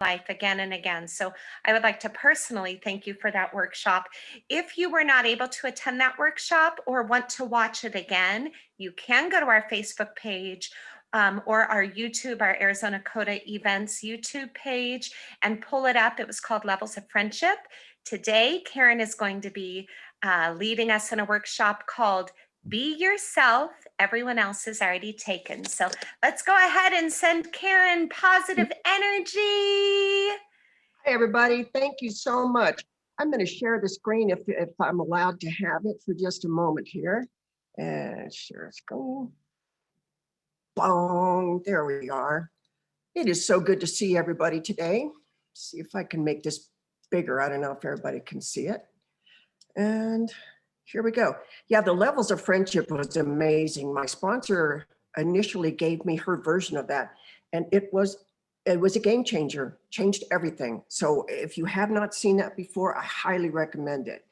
life again and again. So I would like to personally thank you for that workshop. If you were not able to attend that workshop or want to watch it again, you can go to our Facebook page or our YouTube, our Arizona CoDA events YouTube page, and pull it up. It was called Levels of Friendship. Today, Karen is going to be leading us in a workshop called Be Yourself. Everyone else is already taken. So let's go ahead and send Karen positive energy. Hi, everybody. Thank you so much. I'm going to share the screen if I'm allowed to have it for just a moment here. And share screen. Boom. There we are. It is so good to see everybody today. See if I can make this bigger. I don't know if everybody can see it. And here we go. Yeah, the levels of friendship was amazing. My sponsor initially gave me her version of that, and it was a game changer, changed everything. So if you have not seen that before, I highly recommend it.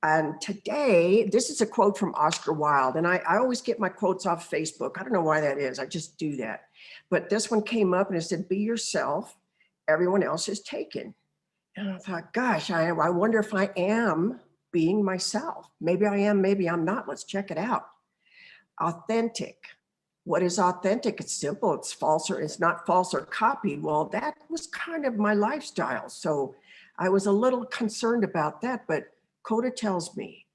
And today, this is a quote from Oscar Wilde, and I always get my quotes off Facebook. I don't know why that is, I just do that. But this one came up and it said, be yourself, everyone else is taken. And I thought, gosh, I wonder if I am being myself. Maybe I am, maybe I'm not. Let's check it out. Authentic. What is authentic? It's simple. It's false, or it's not false or copied. Well, that was kind of my lifestyle. So I was a little concerned about that, but CoDA tells me,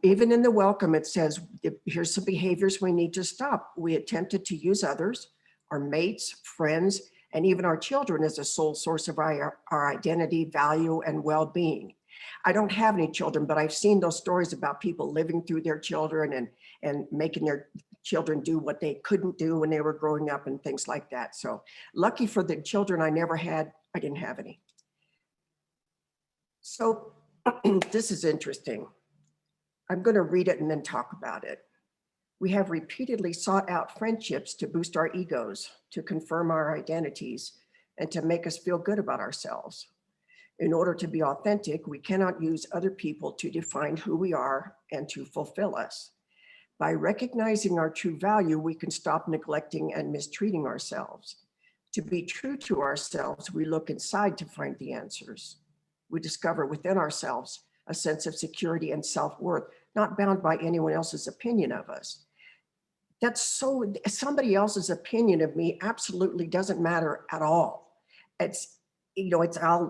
even in the welcome, it says, here's some behaviors we need to stop. We attempted to use others, our mates, friends, and even our children as a sole source of our identity, value, and well-being. I don't have any children, but I've seen those stories about people living through their children and making their children do what they couldn't do when they were growing up and things like that. So lucky for the children I never had, I didn't have any. So this is interesting. I'm going to read it and then talk about it. We have repeatedly sought out friendships to boost our egos, to confirm our identities, and to make us feel good about ourselves. In order to be authentic, we cannot use other people to define who we are and to fulfill us. By recognizing our true value, we can stop neglecting and mistreating ourselves. To be true to ourselves, we look inside to find the answers. We discover within ourselves a sense of security and self-worth, not bound by anyone else's opinion of us. That's so, somebody else's opinion of me absolutely doesn't matter at all. It's, you know,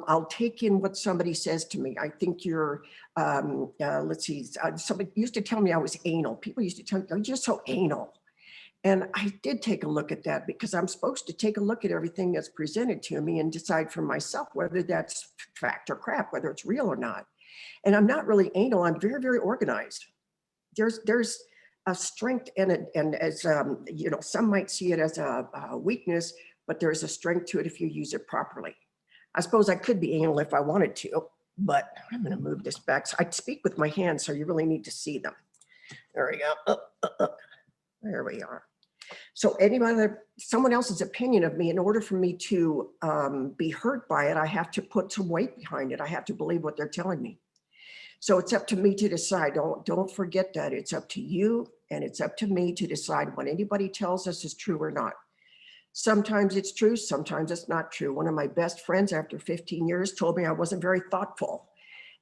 I'll take in what somebody says to me. I think you're, let's see, somebody used to tell me I was anal. People used to tell me, you're just so anal. And I did take a look at that because I'm supposed to take a look at everything that's presented to me and decide for myself whether that's fact or crap, whether it's real or not. And I'm not really anal, I'm very, very organized. There's a strength in it, and as you know, some might see it as a weakness, but there's a strength to it if you use it properly. I suppose I could be anal if I wanted to, but I'm going to move this back. So I speak with my hands, so you really need to see them. There we go. There we are. So someone else's opinion of me, in order for me to be hurt by it, I have to put some weight behind it. I have to believe what they're telling me. So it's up to me to decide. Don't forget that. It's up to you and it's up to me to decide what anybody tells us is true or not. Sometimes it's true, sometimes it's not true. One of my best friends after 15 years told me I wasn't very thoughtful.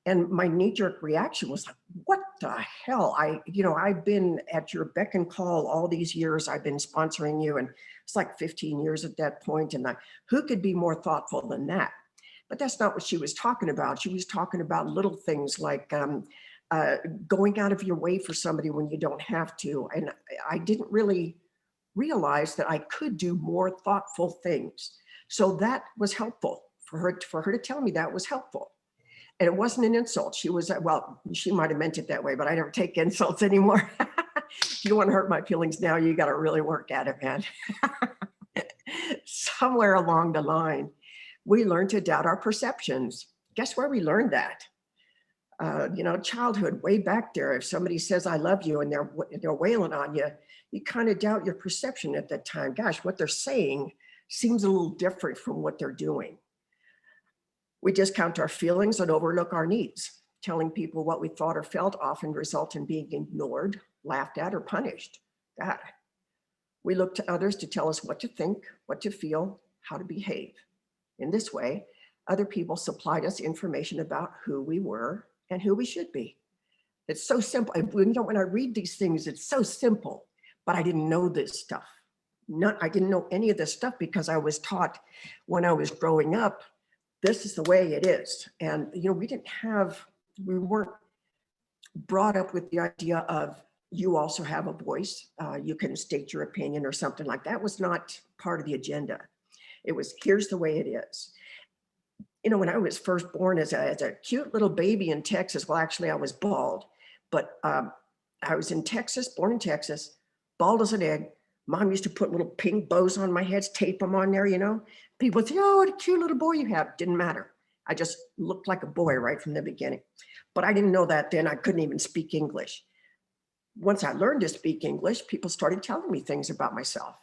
And my knee-jerk reaction was like, what the hell? I've been at your beck and call all these years. I've been sponsoring you, and it's like 15 years at that point. And who could be more thoughtful than that? But that's not what she was talking about. She was talking about little things like going out of your way for somebody when you don't have to. And I didn't really realize that I could do more thoughtful things. So that was helpful for her to tell me that was helpful. And it wasn't an insult. She was, well, she might have meant it that way, but I don't take insults anymore. If you want to hurt my feelings now, you got to really work at it, man. Somewhere along the line, we learned to doubt our perceptions. Guess where we learned that? Childhood, way back there. If somebody says, I love you, and they're wailing on you, you kind of doubt your perception at that time. Gosh, what they're saying seems a little different from what they're doing. We discount our feelings and overlook our needs. Telling people what we thought or felt often result in being ignored, laughed at, or punished. God. We look to others to tell us what to think, what to feel, how to behave. In this way, other people supplied us information about who we were and who we should be. It's so simple. When I read these things, it's so simple, but I didn't know this stuff. I didn't know any of this stuff because I was taught when I was growing up, this is the way it is. And, we weren't brought up with the idea of you also have a voice. You can state your opinion or something like that. Was not part of the agenda. It was, here's the way it is. When I was first born as a cute little baby in Texas, well, actually I was bald, but I was in Texas, born in Texas, bald as an egg. Mom used to put little pink bows on my head, tape them on there, People would say, oh, what a cute little boy you have. Didn't matter. I just looked like a boy right from the beginning. But I didn't know that then. I couldn't even speak English. Once I learned to speak English, people started telling me things about myself.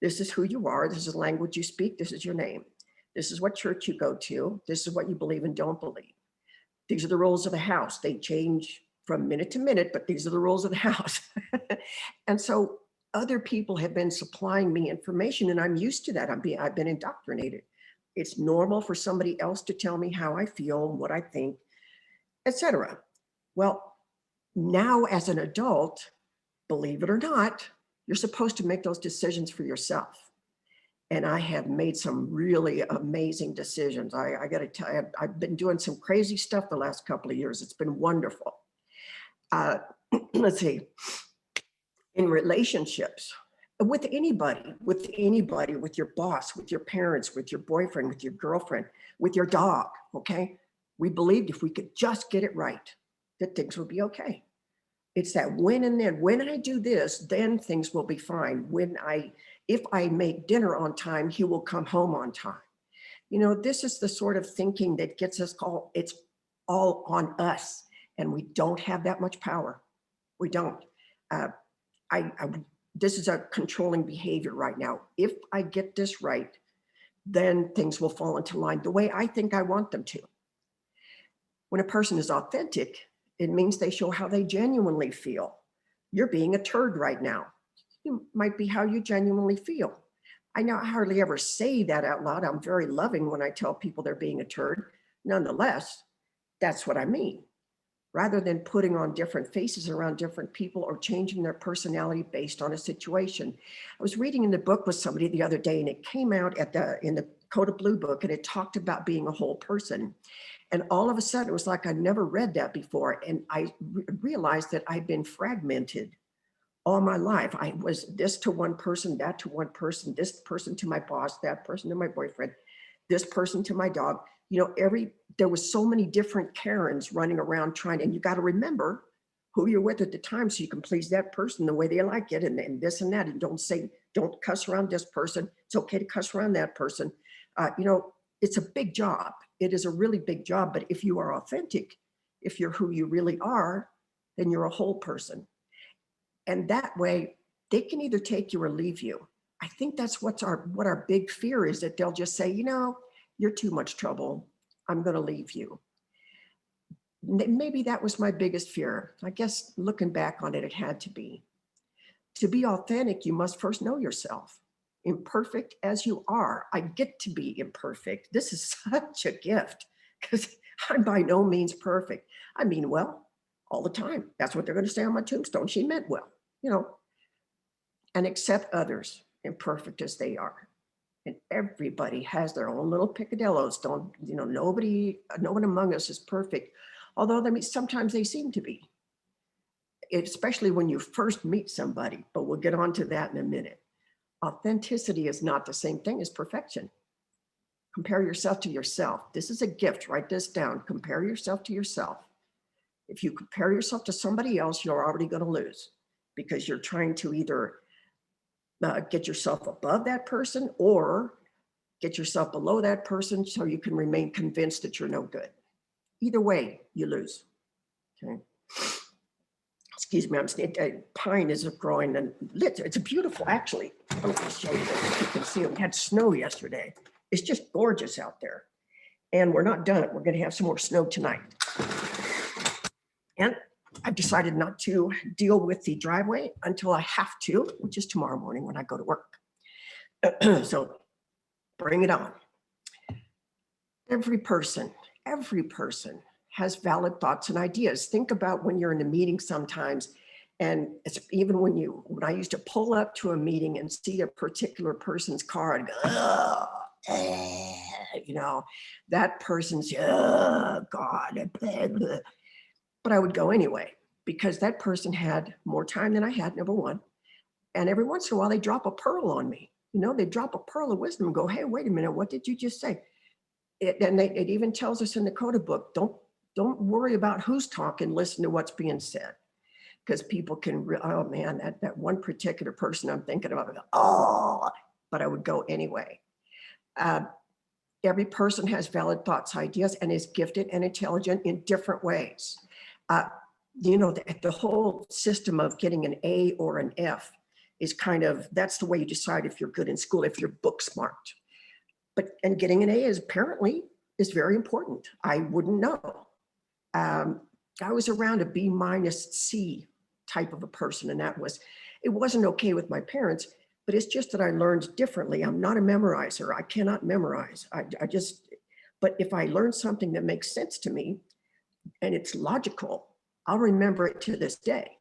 This is who you are. This is the language you speak. This is your name. This is what church you go to. This is what you believe and don't believe. These are the rules of the house. They change from minute to minute, but these are the rules of the house. And so other people have been supplying me information, and I'm used to that. I've been indoctrinated. It's normal for somebody else to tell me how I feel, what I think, etc. Well, now as an adult, believe it or not, you're supposed to make those decisions for yourself. And I have made some really amazing decisions. I got to tell you, I've been doing some crazy stuff the last couple of years. It's been wonderful. Let's see. In relationships, with anybody, with your boss, with your parents, with your boyfriend, with your girlfriend, with your dog, okay? We believed if we could just get it right, that things would be okay. It's that when and then, when I do this, then things will be fine. If I make dinner on time, he will come home on time. This is the sort of thinking that gets us called, it's all on us, and we don't have that much power. We don't. This is a controlling behavior right now. If I get this right, then things will fall into line the way I think I want them to. When a person is authentic, it means they show how they genuinely feel. You're being a turd right now. It might be how you genuinely feel. I hardly ever say that out loud. I'm very loving when I tell people they're being a turd. Nonetheless, that's what I mean. Rather than putting on different faces around different people or changing their personality based on a situation. I was reading in the book with somebody the other day, and it came out in the CoDA Blue book, and it talked about being a whole person. And all of a sudden, it was like I'd never read that before. And I realized that I'd been fragmented all my life. I was this to one person, that to one person, this person to my boss, that person to my boyfriend, this person to my dog. There was so many different Karens running around and you got to remember who you're with at the time so you can please that person the way they like it and this and that. And don't cuss around this person. It's okay to cuss around that person. It's a big job. It is a really big job. But if you are authentic, if you're who you really are, then you're a whole person. And that way they can either take you or leave you. I think that's what our big fear is, that they'll just say, you're too much trouble. I'm going to leave you. Maybe that was my biggest fear. I guess looking back on it, it had to be. To be authentic, you must first know yourself. Imperfect as you are, I get to be imperfect. This is such a gift because I'm by no means perfect. I mean well all the time. That's what they're going to say on my tombstone. She meant well, and accept others imperfect as they are. And everybody has their own little picadillos. No one among us is perfect. Although sometimes they seem to be, especially when you first meet somebody, but we'll get on to that in a minute. Authenticity is not the same thing as perfection. Compare yourself to yourself. This is a gift. Write this down. Compare yourself to yourself. If you compare yourself to somebody else, you're already going to lose because you're trying to either get yourself above that person or get yourself below that person so you can remain convinced that you're no good. Either way, you lose. Okay. Excuse me, pine is growing and it's beautiful, actually. Let me show you this. You can see it. We had snow yesterday. It's just gorgeous out there. And we're not done. We're going to have some more snow tonight. And I've decided not to deal with the driveway until I have to, which is tomorrow morning when I go to work. So bring it on. Every person has valid thoughts and ideas. Think about when you're in a meeting sometimes, and it's even when I used to pull up to a meeting and see a particular person's car and go, "Ugh, you know, that person's, oh God, blah, blah." But I would go anyway, because that person had more time than I had, number one. And every once in a while, they drop a pearl on me. They drop a pearl of wisdom and go, "Hey, wait a minute, what did you just say?" It even tells us in the CoDA book, don't worry about who's talking, listen to what's being said. Because people can, oh man, that one particular person I'm thinking about, oh, but I would go anyway. Every person has valid thoughts, ideas, and is gifted and intelligent in different ways. The whole system of getting an A or an F is that's the way you decide if you're good in school, if you're book smart. And getting an A is very important. I wouldn't know. I was around a B- C type of a person, and it wasn't okay with my parents, but it's just that I learned differently. I'm not a memorizer. I cannot memorize. But if I learn something that makes sense to me and it's logical, I'll remember it to this day.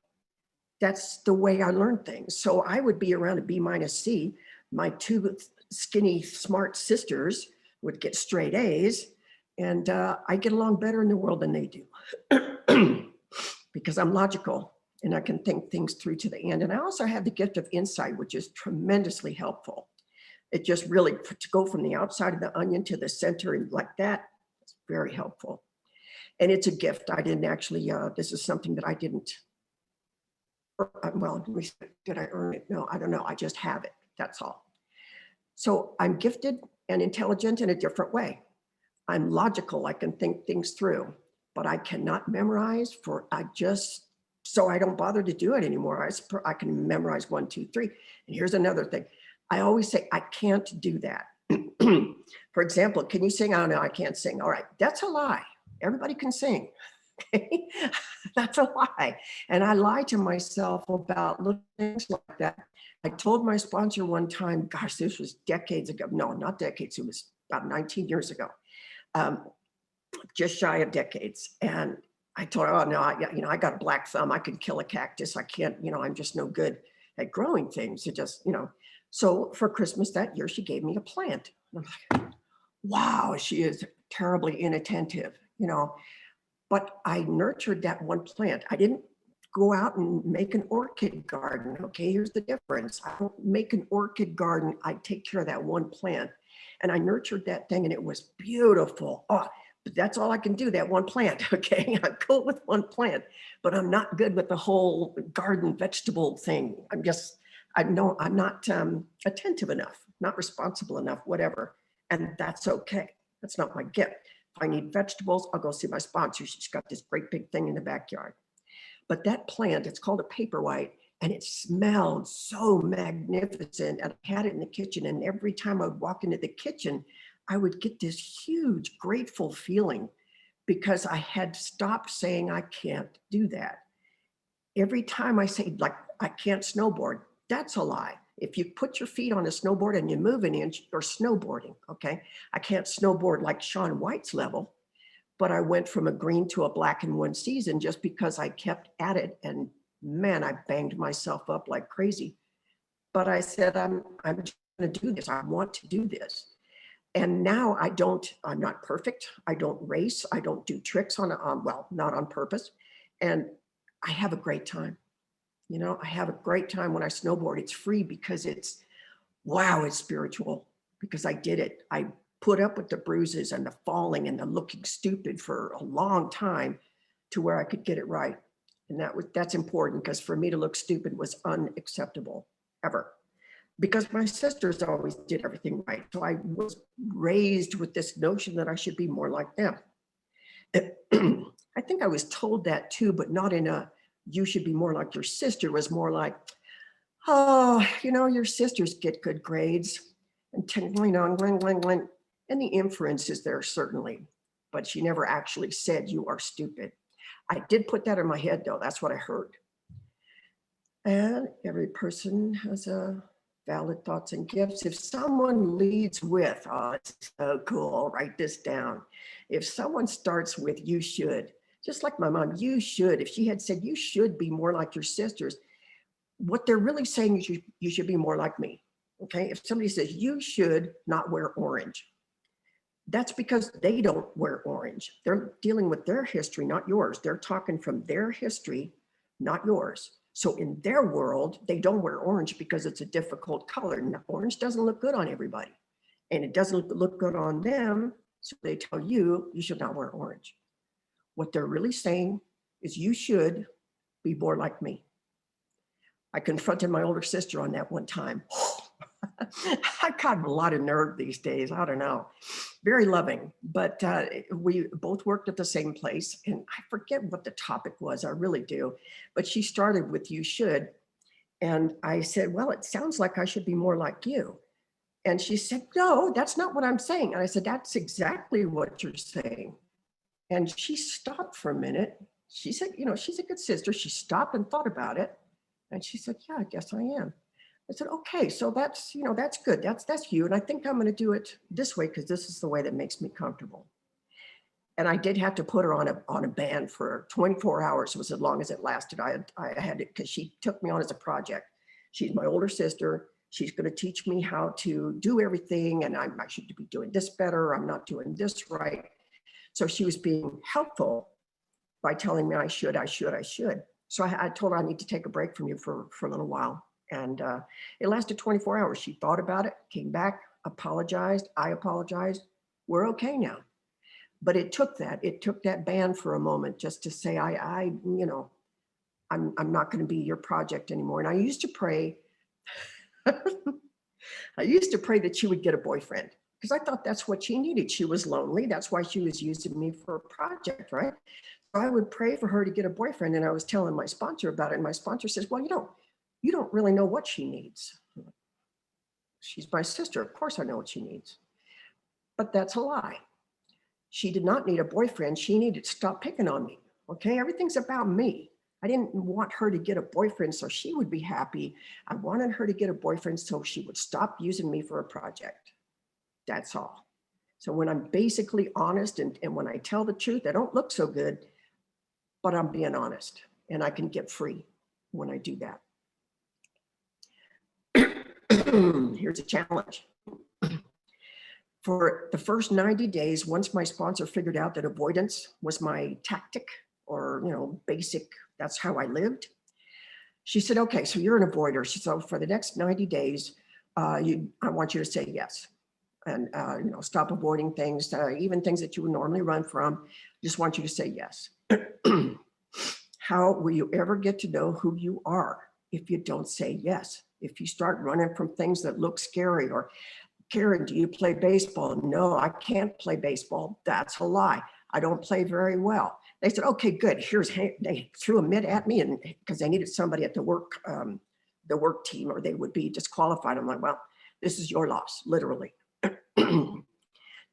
That's the way I learn things. So I would be around a B- C. My two skinny, smart sisters would get straight A's, and I get along better in the world than they do because I'm logical and I can think things through to the end. And I also have the gift of insight, which is tremendously helpful. It just really, to go from the outside of the onion to the center and like that, it's very helpful. And it's a gift. I didn't actually, this is something that I didn't, well, did I earn it? No, I don't know. I just have it. That's all. So I'm gifted and intelligent in a different way. I'm logical. I can think things through, but I cannot memorize so I don't bother to do it anymore. I can memorize 1, 2, 3. And here's another thing. I always say, I can't do that. For example, can you sing? Oh, no, I can't sing. All right, that's a lie. Everybody can sing. Okay? That's a lie. And I lie to myself about little things like that. I told my sponsor one time, gosh, this was decades ago. No, not decades. It was about 19 years ago. Just shy of decades. And I told her, oh no, I got a black thumb. I could kill a cactus. I can't, I'm just no good at growing things. So for Christmas that year, she gave me a plant. And I'm like, wow, she is terribly inattentive, but I nurtured that one plant. I didn't go out and make an orchid garden. Okay, here's the difference. I don't make an orchid garden. I take care of that one plant. And I nurtured that thing and it was beautiful. Oh, but that's all I can do, that one plant. Okay, I'm cool with one plant, but I'm not good with the whole garden vegetable thing. I'm not attentive enough, not responsible enough, whatever. And that's okay. That's not my gift. If I need vegetables, I'll go see my sponsor. She's got this great big thing in the backyard. But that plant, it's called a paperwhite, and it smelled so magnificent. And I had it in the kitchen, and every time I would walk into the kitchen, I would get this huge, grateful feeling because I had stopped saying I can't do that. Every time I say, like, I can't snowboard, that's a lie. If you put your feet on a snowboard and you move an inch, you're snowboarding, okay? I can't snowboard like Shaun White's level, but I went from a green to a black in one season just because I kept at it. And man, I banged myself up like crazy. But I said, I'm just gonna do this. I want to do this. And now I'm not perfect. I don't race. I don't do tricks not on purpose. And I have a great time. I have a great time when I snowboard. It's free because it's spiritual because I did it. I put up with the bruises and the falling and the looking stupid for a long time to where I could get it right. And that's important because for me to look stupid was unacceptable ever. Because my sisters always did everything right. So I was raised with this notion that I should be more like them. I think I was told that too, but not in a, you should be more like your sister. It was more like, oh, your sisters get good grades and and the inference is there certainly, but she never actually said you are stupid. I did put that in my head though. That's what I heard. And every person has a valid thoughts and gifts. If someone leads with, oh, it's so cool, write this down. If someone starts with, you should, just like my mom, you should, if she had said, you should be more like your sisters, what they're really saying is you should be more like me. Okay. If somebody says you should not wear orange, that's because they don't wear orange. They're dealing with their history, not yours. They're talking from their history, not yours. So in their world, they don't wear orange because it's a difficult color. Now, orange doesn't look good on everybody, and it doesn't look good on them. So they tell you, you should not wear orange. What they're really saying is you should be more like me. I confronted my older sister on that one time. I've got a lot of nerve these days. I don't know. Very loving, but we both worked at the same place, and I forget what the topic was. I really do. But she started with you should. And I said, well, it sounds like I should be more like you. And she said, no, that's not what I'm saying. And I said, that's exactly what you're saying. And she stopped for a minute. She said, you know, she's a good sister. She stopped and thought about it. And she said, yeah, I guess I am. I said, okay, so that's, you know, that's good. That's you. And I think I'm going to do it this way because this is the way that makes me comfortable. And I did have to put her on a ban for 24 hours, was as long as it lasted. I had it because she took me on as a project. She's my older sister. She's going to teach me how to do everything. And I should be doing this better. I'm not doing this right. So she was being helpful by telling me I should. So I told her I need to take a break from you for a little while. And it lasted 24 hours. She thought about it, came back, apologized. I apologized. We're okay now. But it took that ban for a moment just to say, you know, I'm not going to be your project anymore. And I used to pray, that she would get a boyfriend because I thought that's what she needed. She was lonely. That's why she was using me for a project, right? So I would pray for her to get a boyfriend. And I was telling my sponsor about it. And my sponsor says, well, you don't really know what she needs. She's my sister. Of course I know what she needs. But that's a lie. She did not need a boyfriend. She needed to stop picking on me. Okay, everything's about me. I didn't want her to get a boyfriend so she would be happy. I wanted her to get a boyfriend so she would stop using me for a project. That's all. So when I'm basically honest and when I tell the truth, I don't look so good, but I'm being honest and I can get free when I do that. Here's a challenge. For the first 90 days, once my sponsor figured out that avoidance was my tactic or, you know, basic, that's how I lived. She said, okay, so you're an avoider. She said, for the next 90 days, I want you to say yes. And, you know, stop avoiding things, even things that you would normally run from. Just want you to say yes. How will you ever get to know who you are if you don't say yes? If you start running from things that look scary or, Karen, do you play baseball? No, I can't play baseball. That's a lie. I don't play very well. They said, okay, good. They threw a mitt at me and because they needed somebody at the work team or they would be disqualified. I'm like, well, this is your loss, literally.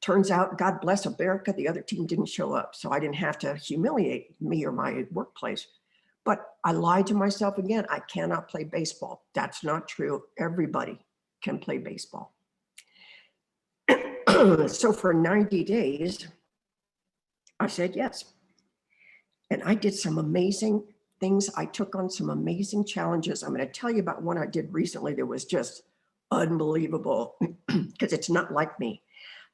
Turns out, God bless America, the other team didn't show up. So I didn't have to humiliate me or my workplace. But I lied to myself again. I cannot play baseball. That's not true. Everybody can play baseball. So for 90 days, I said yes. And I did some amazing things. I took on some amazing challenges. I'm going to tell you about one I did recently that was just unbelievable because it's not like me.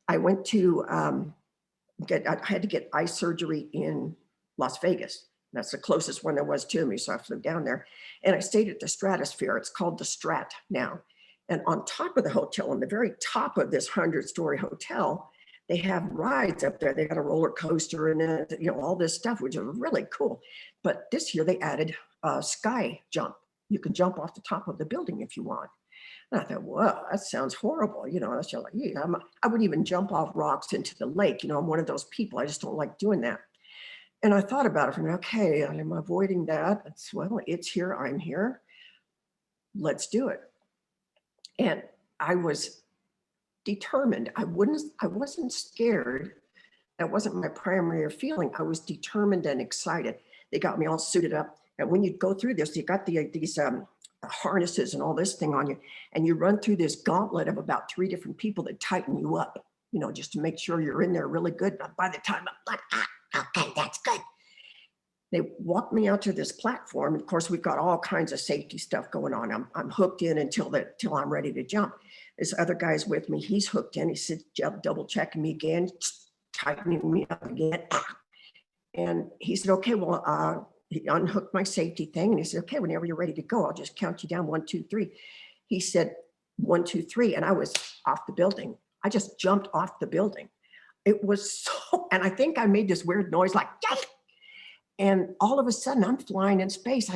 I went to I had to get eye surgery in Las Vegas. That's the closest one there was to me. So I flew down there and I stayed at the Stratosphere. It's called the Strat now. And on top of the hotel, on the very top of this 100-story hotel, they have rides up there. They got a roller coaster and you know, all this stuff, which is really cool. But this year they added a sky jump. You can jump off the top of the building if you want. And I thought, whoa, that sounds horrible. You know, that's just like, yeah, I wouldn't even jump off rocks into the lake. You know, I'm one of those people. I just don't like doing that. And I thought about it for me. Okay, I'm avoiding that. It's here. I'm here. Let's do it. And I was determined. I wasn't scared. That wasn't my primary feeling. I was determined and excited. They got me all suited up. And when you go through this, you got these harnesses and all this thing on you. And you run through this gauntlet of about 3 different people that tighten you up, just to make sure you're in there really good. By the time I'm like, okay, that's good. They walked me out to this platform. Of course, we've got all kinds of safety stuff going on. I'm hooked in until I'm ready to jump. This other guy's with me. He's hooked in. He's double checking me again, tightening me up again. And he said, okay, well, he unhooked my safety thing. And he said, okay, whenever you're ready to go, I'll just count you down 1, 2, 3. He said, 1, 2, 3. And I was off the building. I just jumped off the building. It was so, and I think I made this weird noise like, yay! And all of a sudden I'm flying in space.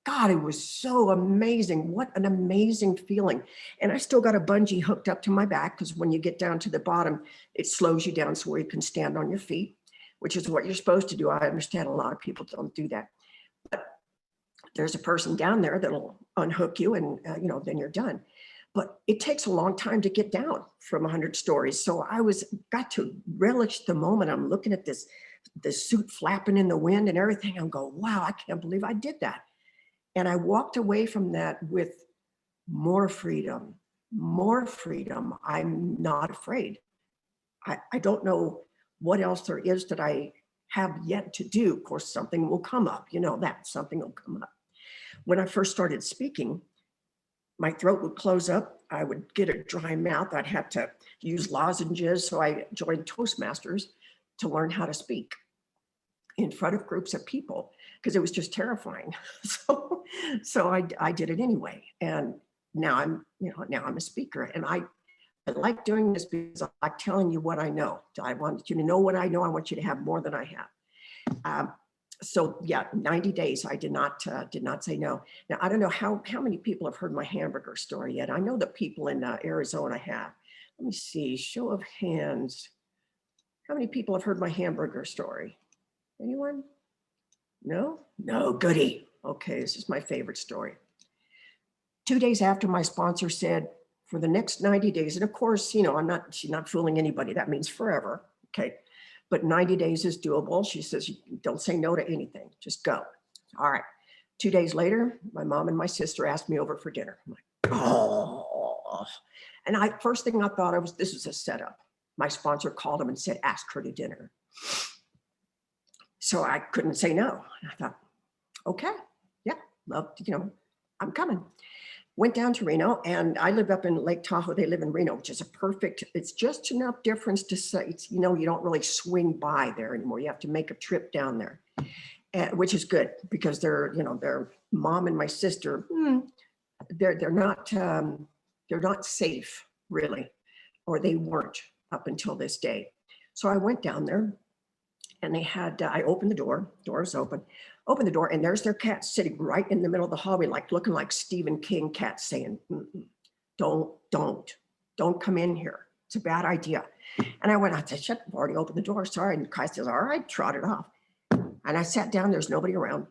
God, it was so amazing. What an amazing feeling. And I still got a bungee hooked up to my back, because when you get down to the bottom, it slows you down so you can stand on your feet, which is what you're supposed to do. I understand a lot of people don't do that. But there's a person down there that'll unhook you and, then you're done. But it takes a long time to get down from 100 stories. So I got to relish the moment. I'm looking at this suit flapping in the wind and everything. I'm going, wow, I can't believe I did that. And I walked away from that with more freedom, more freedom. I'm not afraid. I don't know what else there is that I have yet to do. Of course, something will come up, that something will come up. When I first started speaking, my throat would close up. I would get a dry mouth. I'd have to use lozenges. So I joined Toastmasters to learn how to speak in front of groups of people, because it was just terrifying. So I did it anyway. And now I'm a speaker, and I like doing this because I like telling you what I know. I want you to know what I know. I want you to have more than I have. So yeah, 90 days, I did not say no. Now, I don't know how many people have heard my hamburger story yet. I know that people in Arizona have. Let me see, show of hands. How many people have heard my hamburger story? Anyone? No? No, goody. Okay, this is my favorite story. 2 days after my sponsor said, for the next 90 days, and of course, she's not fooling anybody. That means forever, okay? But 90 days is doable. She says, don't say no to anything, just go. All right. 2 days later, my mom and my sister asked me over for dinner. I'm like, oh. And first thing I thought of this was a setup. My sponsor called him and said, ask her to dinner. So I couldn't say no. And I thought, okay, yeah, love, I'm coming. Went down to Reno, and I live up in Lake Tahoe. They live in Reno, which is it's just enough difference to say, you don't really swing by there anymore. You have to make a trip down there, which is good because their mom and my sister, they're not safe really, or they weren't up until this day. So I went down there, and they had, I opened the doors open the door, and there's their cat sitting right in the middle of the hallway, like looking like Stephen King cat saying, don't come in here. It's a bad idea. And I went out to shut, I've already opened the door, sorry. And Kai says, all right, trot it off. And I sat down, there's nobody around.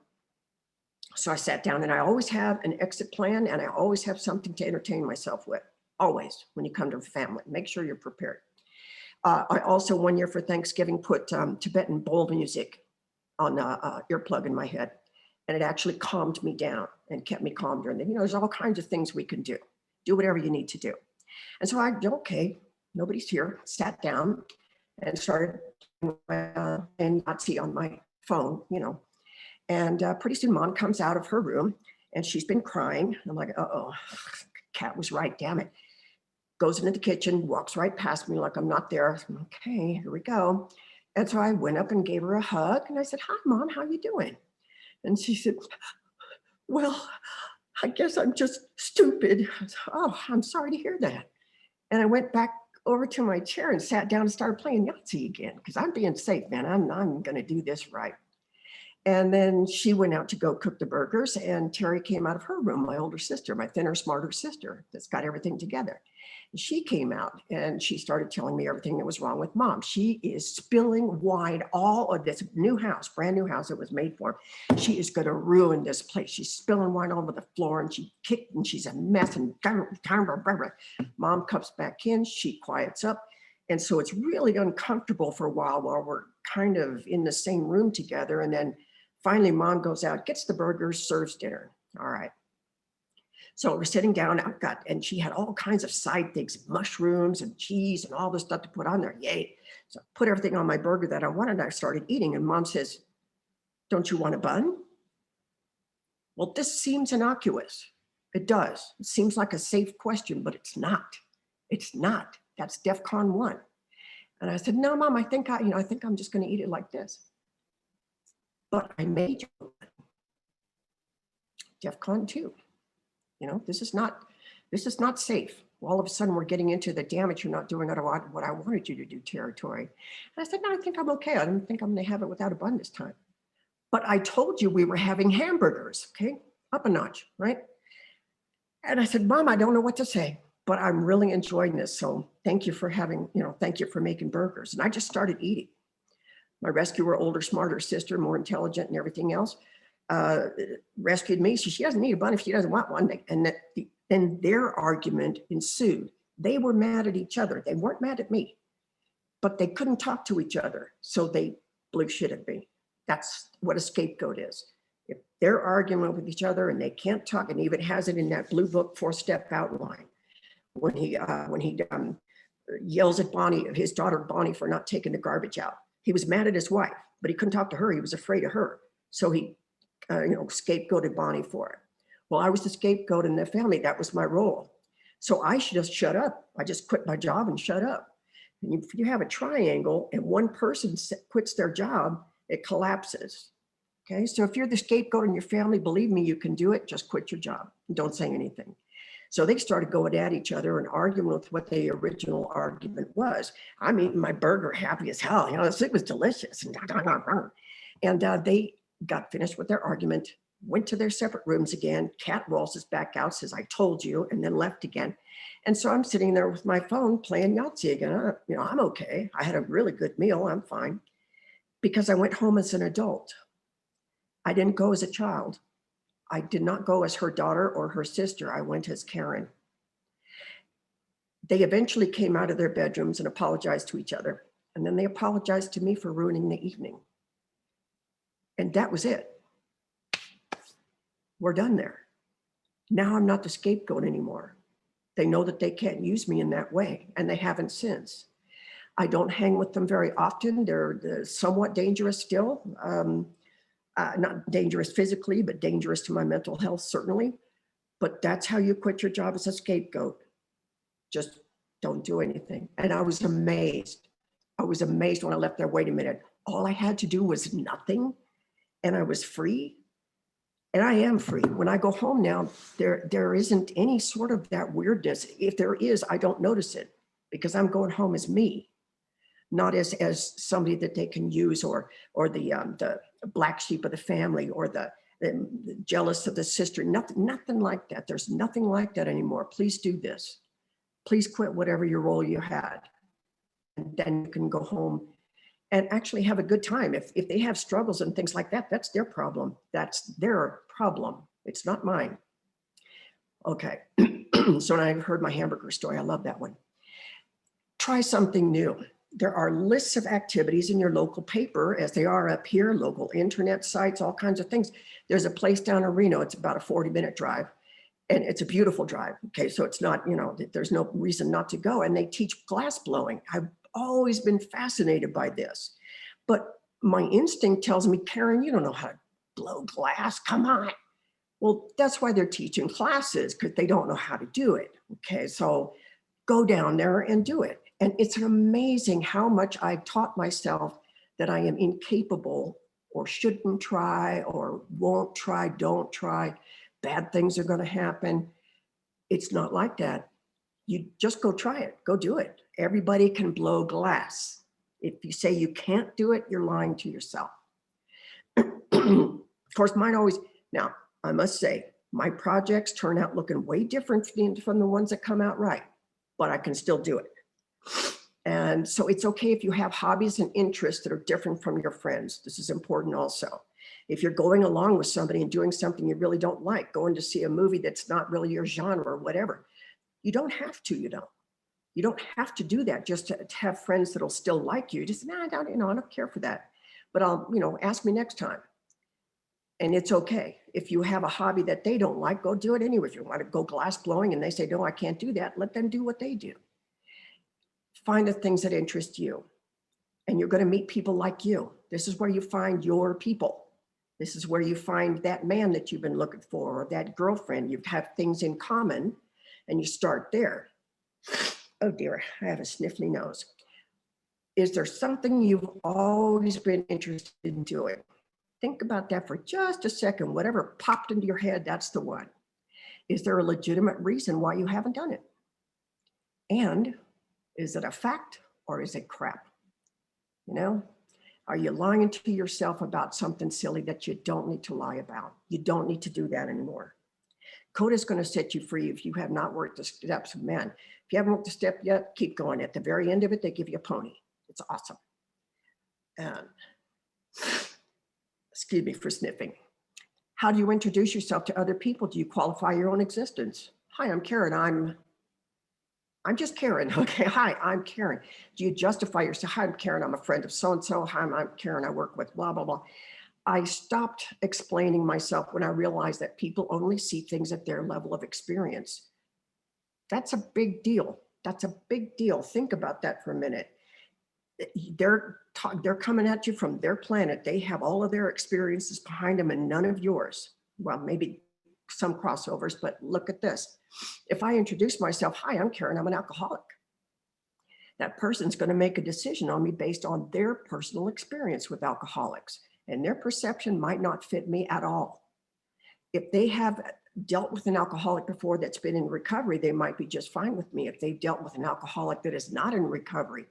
So I sat down, and I always have an exit plan, and I always have something to entertain myself with. Always, when you come to a family, make sure you're prepared. I also, one year for Thanksgiving, put Tibetan bowl music on the earplug in my head, and it actually calmed me down and kept me calm during the, there's all kinds of things we can do. Do whatever you need to do. And so I did, okay, nobody's here, sat down and started and Yahtzee on my phone, and pretty soon Mom comes out of her room, and she's been crying. I'm like, uh-oh, Cat was right, damn it. Goes into the kitchen, walks right past me like I'm not there. Okay, here we go. And so I went up and gave her a hug, and I said, hi, Mom, how you doing? And she said, well, I guess I'm just stupid. I said, oh, I'm sorry to hear that. And I went back over to my chair and sat down and started playing Yahtzee again, because I'm being safe, man. I'm going to do this right. And then she went out to go cook the burgers, and Terry came out of her room, my older sister, my thinner, smarter sister that's got everything together. And she came out, and she started telling me everything that was wrong with Mom. She is spilling wine all of this new house, brand new house that was made for her. She is going to ruin this place. She's spilling wine all over the floor, and she kicked, and she's a mess. And Mom comes back in, she quiets up. And so it's really uncomfortable for a while we're kind of in the same room together. And then finally, Mom goes out, gets the burgers, serves dinner. All right. So we're sitting down, and she had all kinds of side things, mushrooms and cheese and all this stuff to put on there. Yay. So I put everything on my burger that I wanted, and I started eating. And mom says, don't you want a bun? Well, this seems innocuous. It does. It seems like a safe question, but it's not. It's not. That's DEFCON 1. And I said, no, mom, I think I'm just going to eat it like this. But I made you DEFCON 2. This is not safe. All of a sudden we're getting into the damage you're not doing what I wanted you to do territory. And I said, no, I think I'm okay. I don't think I'm going to have it without a bun this time. But I told you we were having hamburgers, okay? Up a notch, right? And I said, mom, I don't know what to say, but I'm really enjoying this. So thank you for thank you for making burgers. And I just started eating. My rescuer, older, smarter sister, more intelligent and everything else, rescued me. So she doesn't need a bun if she doesn't want one. And then their argument ensued. They were mad at each other. They weren't mad at me, but they couldn't talk to each other. So they blew shit at me. That's what a scapegoat is. If they're arguing with each other and they can't talk, and even has it in that blue book 4-step outline, when he yells at his daughter Bonnie, for not taking the garbage out. He was mad at his wife, but he couldn't talk to her. He was afraid of her. So he scapegoated Bonnie for it. Well, I was the scapegoat in the family. That was my role. So I should just shut up. I just quit my job and shut up. And if you have a triangle and one person quits their job, it collapses. Okay, so if you're the scapegoat in your family, believe me, you can do it. Just quit your job and don't say anything. So they started going at each other and arguing with what the original argument was. I'm eating my burger happy as hell. It was delicious. And they got finished with their argument, went to their separate rooms again. Cat rolls his back out, says, I told you, and then left again. And so I'm sitting there with my phone playing Yahtzee again. I'm okay. I had a really good meal. I'm fine. Because I went home as an adult. I didn't go as a child. I did not go as her daughter or her sister. I went as Karen. They eventually came out of their bedrooms and apologized to each other. And then they apologized to me for ruining the evening. And that was it. We're done there. Now I'm not the scapegoat anymore. They know that they can't use me in that way, and they haven't since. I don't hang with them very often. They're somewhat dangerous still. Not dangerous physically, but dangerous to my mental health, certainly. But that's how you quit your job as a scapegoat. Just don't do anything. And I was amazed. I was amazed when I left there. Wait a minute. All I had to do was nothing, and I was free. And I am free. When I go home now, there isn't any sort of that weirdness. If there is, I don't notice it because I'm going home as me, not as somebody that they can use or the black sheep of the family or the jealous of the sister. Nothing like that. There's nothing like that anymore. Please do this. Please quit whatever your role you had, and then you can go home and actually have a good time. If they have struggles and things like that, that's their problem. That's their problem. It's not mine. Okay. So now I've heard my hamburger story. I love that one. Try something new. There are lists of activities in your local paper, as they are up here, local internet sites, all kinds of things. There's a place down in Reno. It's about a 40-minute drive. And it's a beautiful drive. Okay. So it's not, there's no reason not to go. And they teach glass blowing. I've always been fascinated by this, but my instinct tells me, Karen, you don't know how to blow glass. Come on. Well, that's why they're teaching classes, because they don't know how to do it. Okay. So go down there and do it. And it's amazing how much I've taught myself that I am incapable or shouldn't try or won't try, don't try. Bad things are going to happen. It's not like that. You just go try it. Go do it. Everybody can blow glass. If you say you can't do it, you're lying to yourself. Of course, mine always, now I must say, my projects turn out looking way different from the ones that come out right, but I can still do it. And so it's okay if you have hobbies and interests that are different from your friends. This is important also. If you're going along with somebody and doing something you really don't like, going to see a movie that's not really your genre or whatever, you don't have to, you don't have to do that just to have friends that'll still like you. Just, nah, I don't care for that. But I'll, ask me next time. And it's okay. If you have a hobby that they don't like, go do it anyway. If you want to go glass blowing and they say, no, I can't do that, let them do what they do. Find the things that interest you. And you're going to meet people like you. This is where you find your people. This is where you find that man that you've been looking for, or that girlfriend. You have things in common and you start there. Oh dear, I have a sniffly nose. Is there something you've always been interested in doing? Think about that for just a second. Whatever popped into your head, that's the one. Is there a legitimate reason why you haven't done it? And is it a fact or is it crap? You know, are you lying to yourself about something silly that you don't need to lie about? You don't need to do that anymore. CoDA is going to set you free if you have not worked the steps of men. If you haven't worked the step yet, keep going. At the very end of it, they give you a pony. It's awesome. And excuse me for sniffing. How do you introduce yourself to other people? Do you qualify your own existence? Hi, I'm Karen. I'm just Karen. Okay. Hi, I'm Karen. Do you justify yourself? Hi, I'm Karen. I'm a friend of so-and-so. Hi, I'm Karen. I work with blah, blah, blah. I stopped explaining myself when I realized that people only see things at their level of experience. That's a big deal. That's a big deal. Think about that for a minute. They're coming at you from their planet. They have all of their experiences behind them and none of yours. Well, maybe some crossovers, but look at this. If I introduce myself, hi, I'm Karen, I'm an alcoholic. That person's going to make a decision on me based on their personal experience with alcoholics, and their perception might not fit me at all. If they have dealt with an alcoholic before that's been in recovery, they might be just fine with me. If they've dealt with an alcoholic that is not in recovery,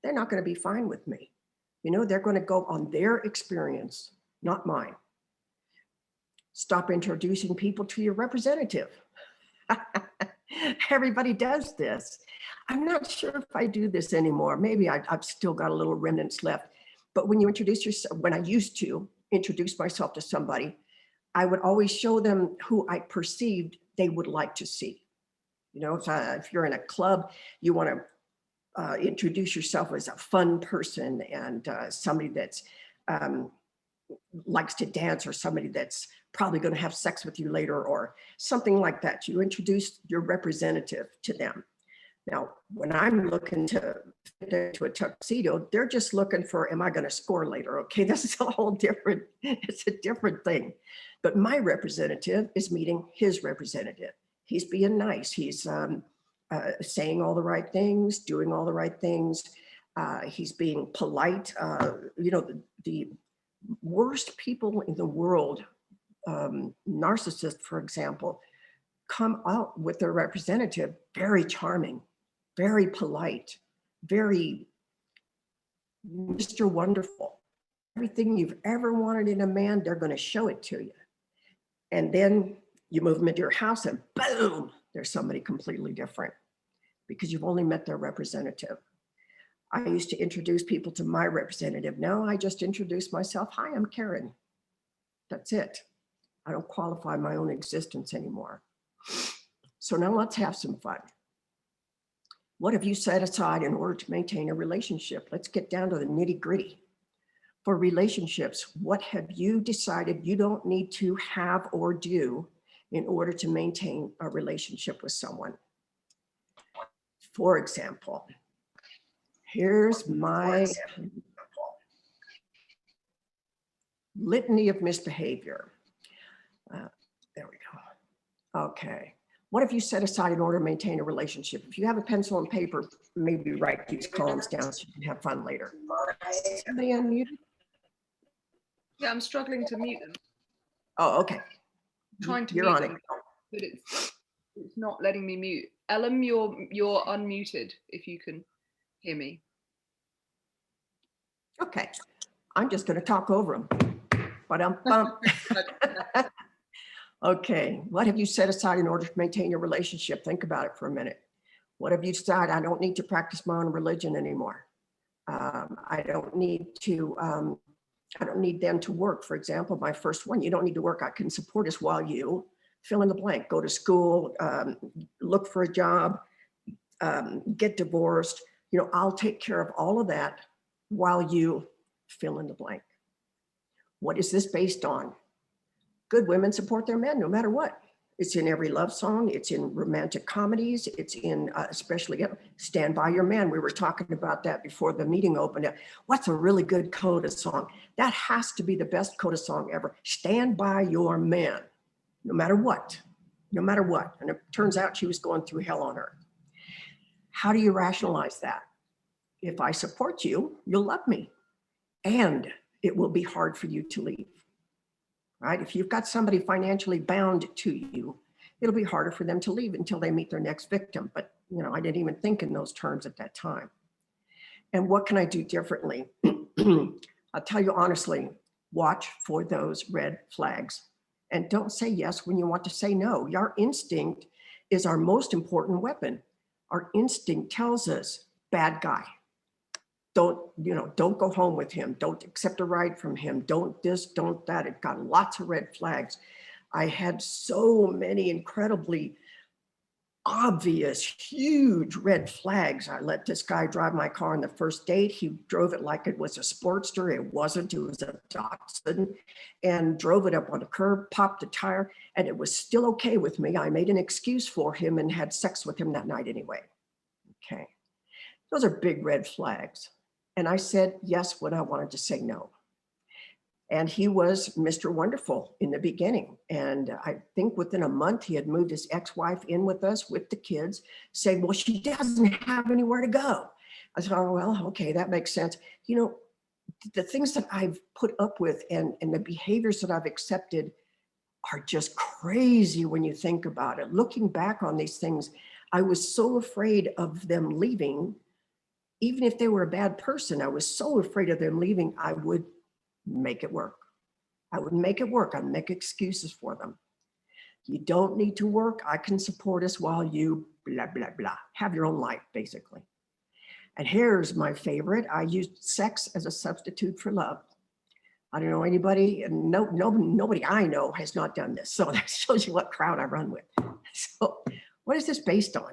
they're not going to be fine with me. You know, they're going to go on their experience, not mine. Stop introducing people to your representative. Everybody does this. I'm not sure if I do this anymore. Maybe I've still got a little remnants left. But when you introduce yourself, when I used to introduce myself to somebody, I would always show them who I perceived they would like to see. You know, if you're in a club, you want to introduce yourself as a fun person and somebody that's likes to dance, or somebody that's probably going to have sex with you later, or something like that. You introduce your representative to them. Now, when I'm looking to fit into a tuxedo, they're just looking for, am I going to score later? Okay, this is a whole different, it's a different thing. But my representative is meeting his representative. He's being nice. He's saying all the right things, doing all the right things. He's being polite. You know, the worst people in the world, narcissists, for example, come out with their representative very charming, very polite, very Mr. Wonderful. Everything you've ever wanted in a man, they're going to show it to you. And then you move them into your house and boom, there's somebody completely different because you've only met their representative. I used to introduce people to my representative. Now I just introduce myself. Hi, I'm Karen. That's it. I don't qualify my own existence anymore. So now let's have some fun. What have you set aside in order to maintain a relationship? Let's get down to the nitty-gritty. For relationships, what have you decided you don't need to have or do in order to maintain a relationship with someone? For example, here's my litany of misbehavior. There we go. Okay. What have you set aside in order to maintain a relationship? If you have a pencil and paper, maybe write these columns down so you can have fun later. Somebody unmuted? Yeah, I'm struggling to mute them. Oh, okay. Trying to You're mute on them, it. but it's not letting me mute. Ellen, you're unmuted if you can hear me. Okay. I'm just going to talk over them. Ba-dum-bum. Okay. What have you set aside in order to maintain your relationship? Think about it for a minute. What have you decided? I don't need to practice my own religion anymore. I don't need them to work. For example, my first one, you don't need to work. I can support us while you fill in the blank, go to school, look for a job, get divorced. You know, I'll take care of all of that while you fill in the blank. What is this based on? Good women support their men no matter what. It's in every love song. It's in romantic comedies. It's in especially Stand By Your Man. We were talking about that before the meeting opened. What's a really good CoDA song? That has to be the best CoDA song ever. Stand by your man, no matter what, no matter what. And it turns out she was going through hell on earth. How do you rationalize that? If I support you, you'll love me. And it will be hard for you to leave. Right? If you've got somebody financially bound to you, it'll be harder for them to leave until they meet their next victim. But, you know, I didn't even think in those terms at that time. And what can I do differently? I'll tell you honestly, watch for those red flags and don't say yes when you want to say no. Your instinct is our most important weapon. Our instinct tells us, bad guy. Don't go home with him. Don't accept a ride from him. Don't this, don't that. It got lots of red flags. I had so many incredibly obvious, huge red flags. I let this guy drive my car on the first date. He drove it like it was a Sportster. It wasn't, it was a Datsun, and drove it up on a curb, popped the tire, and it was still okay with me. I made an excuse for him and had sex with him that night anyway. Okay. Those are big red flags. And I said yes when I wanted to say no. And he was Mr. Wonderful in the beginning. And I think within a month, he had moved his ex-wife in with us with the kids, saying, well, she doesn't have anywhere to go. I said, oh, well, okay, that makes sense. You know, the things that I've put up with and the behaviors that I've accepted are just crazy when you think about it. Looking back on these things, I was so afraid of them leaving. Even if they were a bad person, I was so afraid of them leaving, I would make it work. I would make it work. I'd make excuses for them. You don't need to work. I can support us while you blah, blah, blah. Have your own life, basically. And here's my favorite. I used sex as a substitute for love. I don't know anybody, and nobody I know has not done this. So that shows you what crowd I run with. So what is this based on?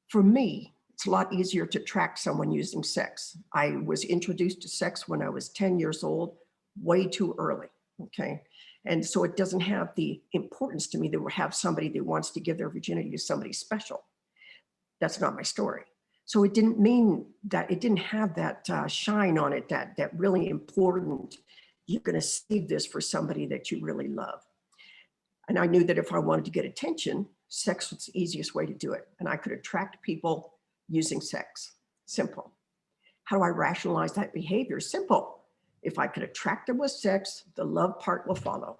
For me, it's a lot easier to track someone using sex. I was introduced to sex when I was 10 years old, way too early, okay? And so it doesn't have the importance to me that we have somebody that wants to give their virginity to somebody special. That's not my story. So it didn't mean that, it didn't have that shine on it, that really important, you're gonna save this for somebody that you really love. And I knew that if I wanted to get attention, sex was the easiest way to do it. And I could attract people using sex. Simple. How do I rationalize that behavior? Simple. If I could attract them with sex, the love part will follow.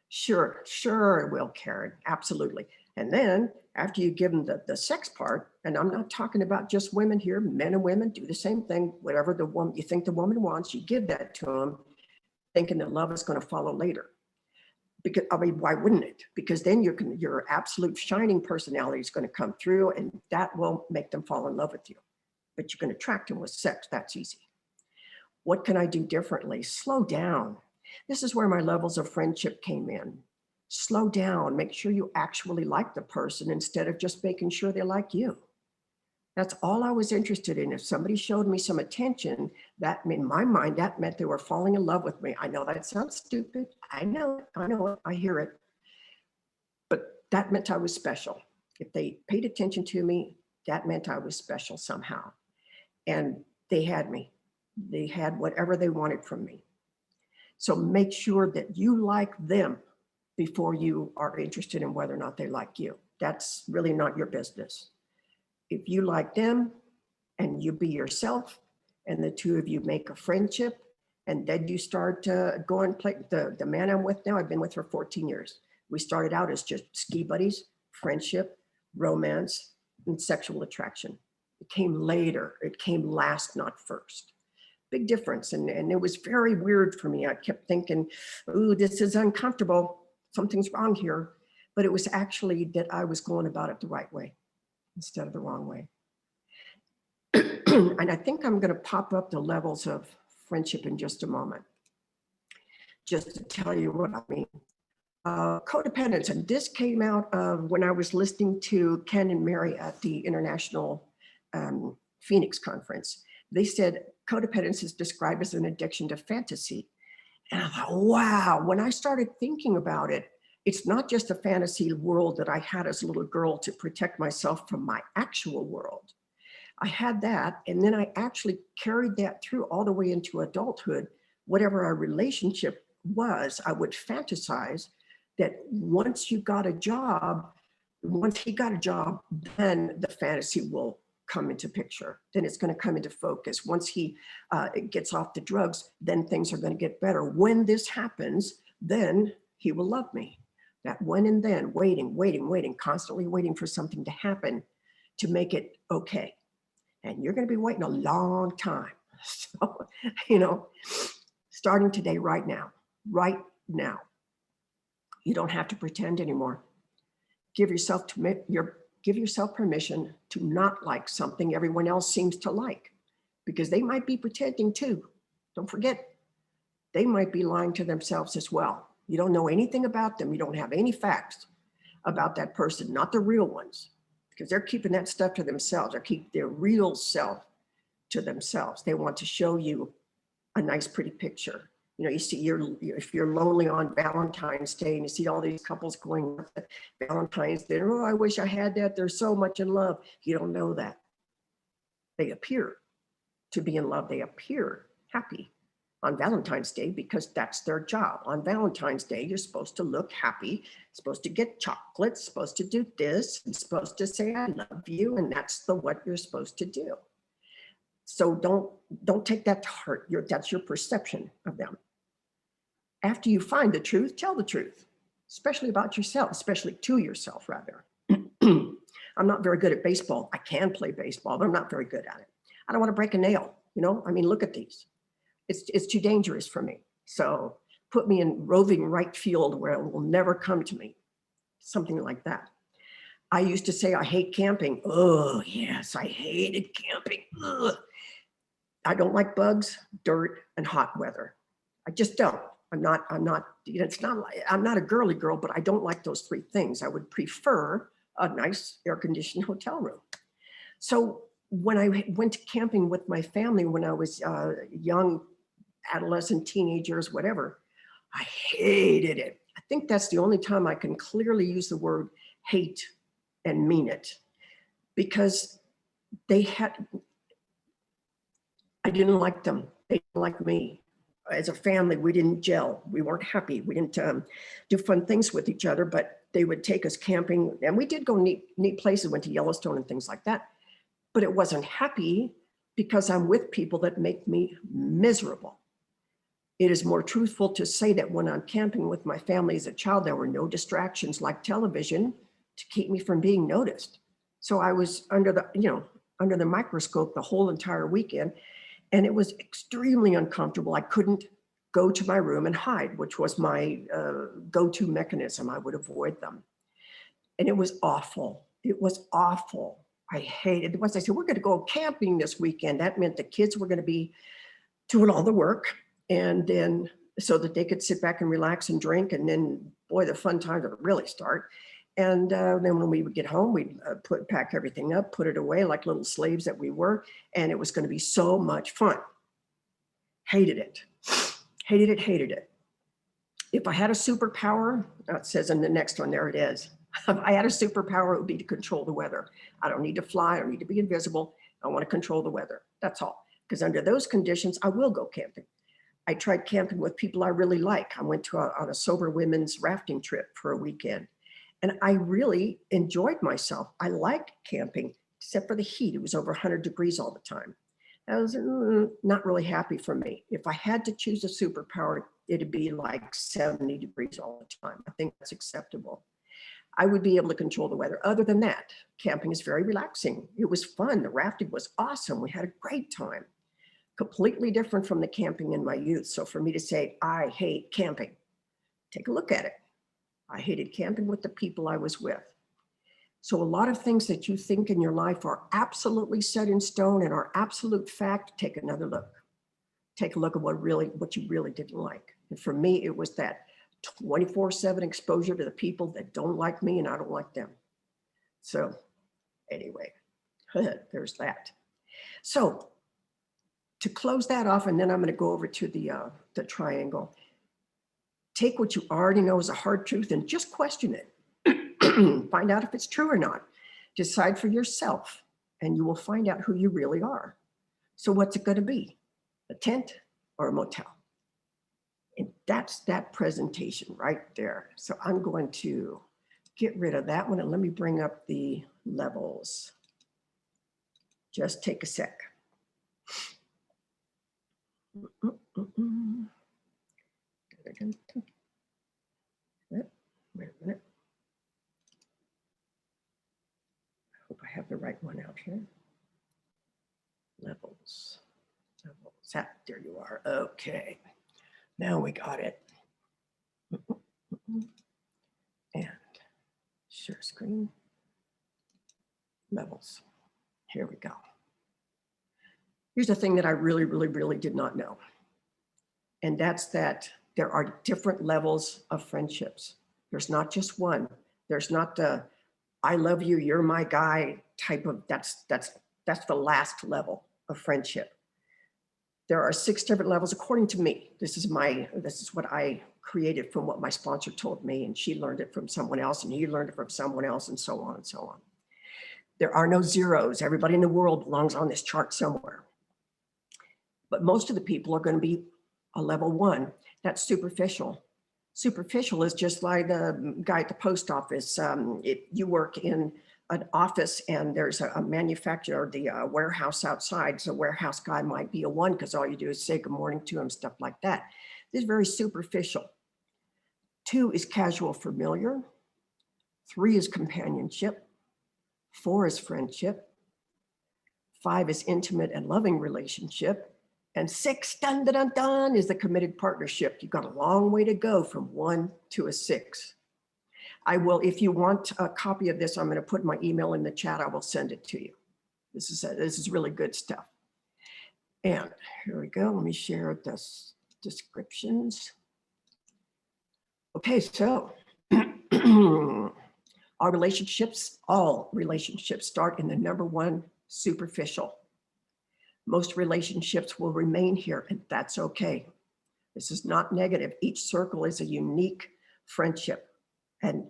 Sure it will, Karen, absolutely. And then after you give them the sex part, and I'm not talking about just women here, men and women do the same thing. Whatever the woman you think the woman wants, you give that to them, thinking that love is going to follow later. Because, I mean, why wouldn't it? Because then your absolute shining personality is going to come through and that will make them fall in love with you. But you can attract them with sex. That's easy. What can I do differently? Slow down. This is where my levels of friendship came in. Slow down. Make sure you actually like the person instead of just making sure they like you. That's all I was interested in. If somebody showed me some attention, that in my mind, that meant they were falling in love with me. I know that sounds stupid. I know it, I hear it. But that meant I was special. If they paid attention to me, that meant I was special somehow. And they had me. They had whatever they wanted from me. So make sure that you like them before you are interested in whether or not they like you. That's really not your business. If you like them and you be yourself and the two of you make a friendship and then you start to go and play, the man I'm with now, I've been with for 14 years. We started out as just ski buddies, friendship, romance, and sexual attraction. It came later. It came last, not first. Big difference. And it was very weird for me. I kept thinking, ooh, this is uncomfortable. Something's wrong here. But it was actually that I was going about it the right way instead of the wrong way. And I think I'm going to pop up the levels of friendship in just a moment, just to tell you what I mean. Codependence, and this came out of when I was listening to Ken and Mary at the International Phoenix Conference. They said codependence is described as an addiction to fantasy. And I thought, wow, when I started thinking about it, it's not just a fantasy world that I had as a little girl to protect myself from my actual world. I had that, and then I actually carried that through all the way into adulthood. Whatever our relationship was, I would fantasize that once you got a job, once he got a job, then the fantasy will come into picture. Then it's going to come into focus. Once he gets off the drugs, then things are going to get better. When this happens, then he will love me. That when and then, waiting, constantly waiting for something to happen to make it okay. And you're going to be waiting a long time. So, starting today, right now, you don't have to pretend anymore. Give yourself permission to not like something everyone else seems to like, because they might be pretending too. Don't forget, they might be lying to themselves as well. You don't know anything about them. You don't have any facts about that person, not the real ones, because they're keeping that stuff to themselves. They keep their real self to themselves. They want to show you a nice, pretty picture. You see, if you're lonely on Valentine's Day and you see all these couples going with Valentine's Day, oh, I wish I had that. They're so much in love. You don't know that. They appear to be in love. They appear happy on Valentine's Day because that's their job. On Valentine's Day, you're supposed to look happy, supposed to get chocolates, supposed to do this, and supposed to say, I love you. And that's what you're supposed to do. So don't take that to heart. That's your perception of them. After you find the truth, tell the truth, especially about yourself, especially to yourself, rather. I'm not very good at baseball. I can play baseball, but I'm not very good at it. I don't want to break a nail. Look at these. It's too dangerous for me. So put me in roving right field where it will never come to me. Something like that. I used to say, I hate camping. Oh, yes, I hated camping. Ugh. I don't like bugs, dirt, and hot weather. I just don't. I'm not, it's not like, I'm not a girly girl, but I don't like those three things. I would prefer a nice air-conditioned hotel room. So when I went to camping with my family, when I was young, adolescent, teenagers, whatever, I hated it. I think that's the only time I can clearly use the word hate and mean it, because I didn't like them. They didn't like me. As a family, we didn't gel. We weren't happy. We didn't do fun things with each other, but they would take us camping, and we did go neat places, went to Yellowstone and things like that. But it wasn't happy because I'm with people that make me miserable. It is more truthful to say that when I'm camping with my family as a child, there were no distractions like television to keep me from being noticed. So I was under the microscope the whole entire weekend, and it was extremely uncomfortable. I couldn't go to my room and hide, which was my go-to mechanism. I would avoid them. And it was awful. It was awful. I hated it. Once I said, we're going to go camping this weekend, that meant the kids were going to be doing all the work, and then so that they could sit back and relax and drink. And then, boy, the fun time would really start. And then when we would get home, we'd pack everything up, put it away like little slaves that we were. And it was going to be so much fun. Hated it. Hated it, hated it. If I had a superpower, it says in the next one, there it is. If I had a superpower, it would be to control the weather. I don't need to fly. I don't need to be invisible. I want to control the weather. That's all. Because under those conditions, I will go camping. I tried camping with people I really like. I went on a sober women's rafting trip for a weekend. And I really enjoyed myself. I liked camping, except for the heat. It was over 100 degrees all the time. I was not really happy for me. If I had to choose a superpower, it'd be like 70 degrees all the time. I think that's acceptable. I would be able to control the weather. Other than that, camping is very relaxing. It was fun. The rafting was awesome. We had a great time. Completely different from the camping in my youth. So for me to say, I hate camping, take a look at it. I hated camping with the people I was with. So a lot of things that you think in your life are absolutely set in stone and are absolute fact, take another look. Take a look at what you really didn't like. And for me, it was that 24/7 exposure to the people that don't like me and I don't like them. So anyway, there's that. So to close that off, and then I'm going to go over to the triangle. Take what you already know as a hard truth and just question it. Find out if it's true or not. Decide for yourself, and you will find out who you really are. So what's it going to be? A tent or a motel? And that's that presentation right there. So I'm going to get rid of that one and let me bring up the levels. Just take a sec. Wait a minute. I hope I have the right one out here. Levels. There you are. Okay. Now we got it. And share screen. Levels. Here we go. Here's the thing that I really did not know. And that's that there are different levels of friendships. There's not just one. There's not the I love you, you're my guy type of, that's the last level of friendship. There are 6 different levels according to me. This is what I created from what my sponsor told me, and she learned it from someone else, and he learned it from someone else, and so on and so on. There are no zeros. Everybody in the world belongs on this chart somewhere. But most of the people are going to be a level 1. That's superficial. Superficial is just like the guy at the post office. If you work in an office and there's a manufacturer, the warehouse outside, so warehouse guy might be a 1 because all you do is say good morning to him, stuff like that. This is very superficial. 2 is casual familiar. 3 is companionship. 4 is friendship. 5 is intimate and loving relationship. And 6, dun, dun, dun, dun, is the committed partnership. You've got a long way to go from 1 to a 6. I will, if you want a copy of this, I'm going to put my email in the chat. I will send it to you. This is really good stuff. And here we go. Let me share the descriptions. Okay, so all relationships start in the number 1, superficial. Most relationships will remain here, and that's okay. This is not negative. Each circle is a unique friendship, and